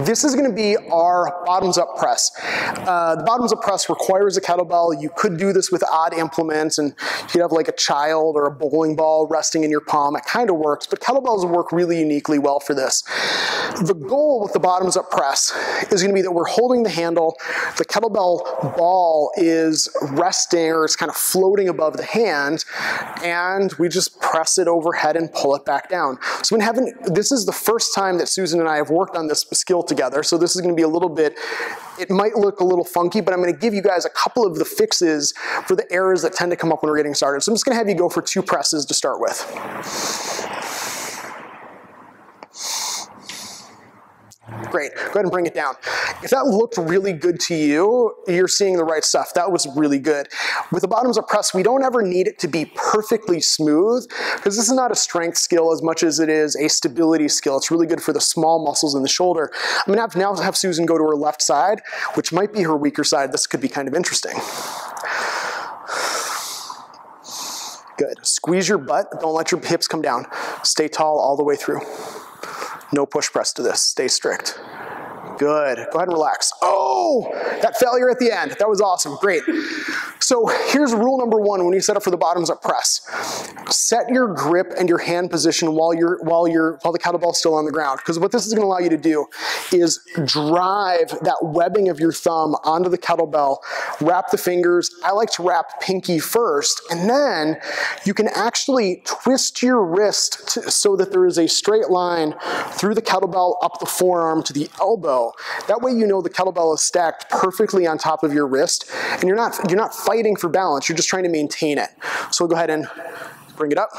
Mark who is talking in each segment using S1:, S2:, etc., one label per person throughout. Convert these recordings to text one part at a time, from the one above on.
S1: This is gonna be our bottoms up press. The bottoms up press requires a kettlebell. You could do this with odd implements, and you could have like a child or a bowling ball resting in your palm. It kind of works, but kettlebells work really uniquely well for this. The goal with the bottoms up press is gonna be that we're holding the handle, the kettlebell ball is resting or it's kind of floating above the hand, and we just press it overhead and pull it back down. So this is the first time that Susan and I have worked on this skill together, so this is going to be a little bit, it might look a little funky, but I'm going to give you guys a couple of the fixes for the errors that tend to come up when we're getting started. So I'm just going to have you go for 2 presses to start with. Great, go ahead and bring it down. If that looked really good to you, you're seeing the right stuff. That was really good. With the bottoms up press, we don't ever need it to be perfectly smooth, because this is not a strength skill as much as it is a stability skill. It's really good for the small muscles in the shoulder. I'm gonna now have Susan go to her left side, which might be her weaker side. This could be kind of interesting. Good, squeeze your butt, don't let your hips come down. Stay tall all the way through. No push press to this, stay strict. Good, go ahead and relax. Oh, that failure at the end, that was awesome, great. So here's rule number 1 when you set up for the bottoms up press. Set your grip and your hand position while the kettlebell's still on the ground, because what this is gonna allow you to do is drive that webbing of your thumb onto the kettlebell, wrap the fingers. I like to wrap pinky first, and then you can actually twist your wrist so that there is a straight line through the kettlebell up the forearm to the elbow. That way you know the kettlebell is stacked perfectly on top of your wrist, and you're not fighting for balance, you're just trying to maintain it. So go ahead and bring it up.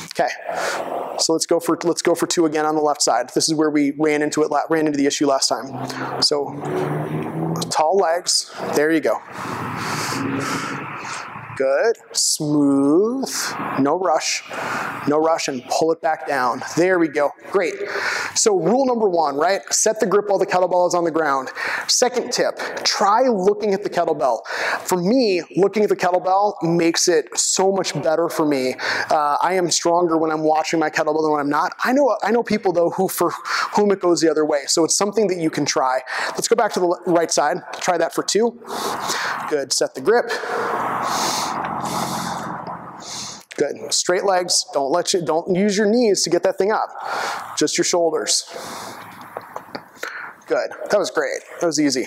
S1: Okay, so let's go for 2 again on the left side. This is where we ran into the issue last time. So tall legs, there you go. Good, smooth, no rush, and pull it back down. There we go, great. So rule number 1, right? Set the grip while the kettlebell is on the ground. Second tip, try looking at the kettlebell. For me, looking at the kettlebell makes it so much better for me. I am stronger when I'm watching my kettlebell than when I'm not. I know people though for whom it goes the other way, so it's something that you can try. Let's go back to the right side, try that for 2. Good, set the grip. Good, straight legs, don't use your knees to get that thing up, just your shoulders. Good, that was great, that was easy.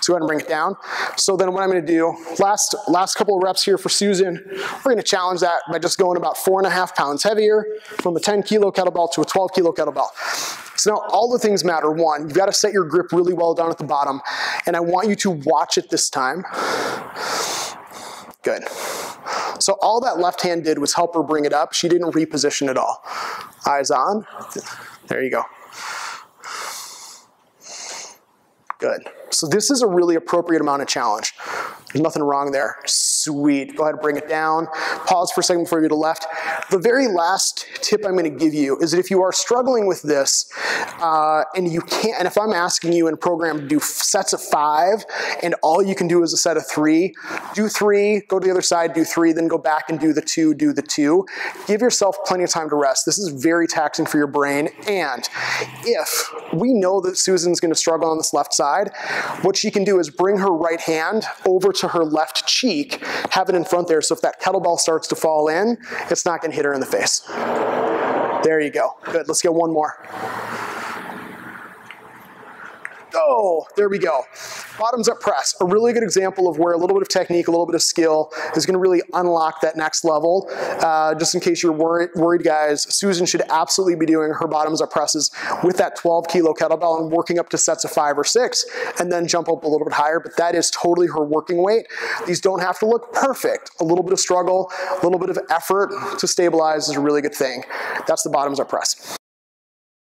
S1: So go ahead and bring it down. So then what I'm gonna do, last couple of reps here for Susan, we're gonna challenge that by just going about 4.5 pounds heavier from a 10 kilo kettlebell to a 12 kilo kettlebell. So now all the things matter. 1, you've gotta set your grip really well down at the bottom, and I want you to watch it this time. Good. So all that left hand did was help her bring it up. She didn't reposition at all. Eyes on. There you go. Good. So this is a really appropriate amount of challenge. There's nothing wrong there. Sweet. Go ahead and bring it down. Pause for a second before you go to left. The very last tip I'm going to give you is that if you are struggling with this and you can't, and if I'm asking you in a program to do sets of 5 and all you can do is a set of 3, do 3, go to the other side, do 3, then go back and do the 2, do the 2. Give yourself plenty of time to rest. This is very taxing for your brain, and if we know that Susan's going to struggle on this left side, what she can do is bring her right hand over to her left cheek, have it in front there, so if that kettlebell starts to fall in, it's not going to hit her in the face. There you go. Good. Let's get one more. Oh, there we go. Bottoms up press, a really good example of where a little bit of technique, a little bit of skill is gonna really unlock that next level. Just in case you're worried guys, Susan should absolutely be doing her bottoms up presses with that 12 kilo kettlebell and working up to sets of 5 or 6 and then jump up a little bit higher, but that is totally her working weight. These don't have to look perfect. A little bit of struggle, a little bit of effort to stabilize is a really good thing. That's the bottoms up press.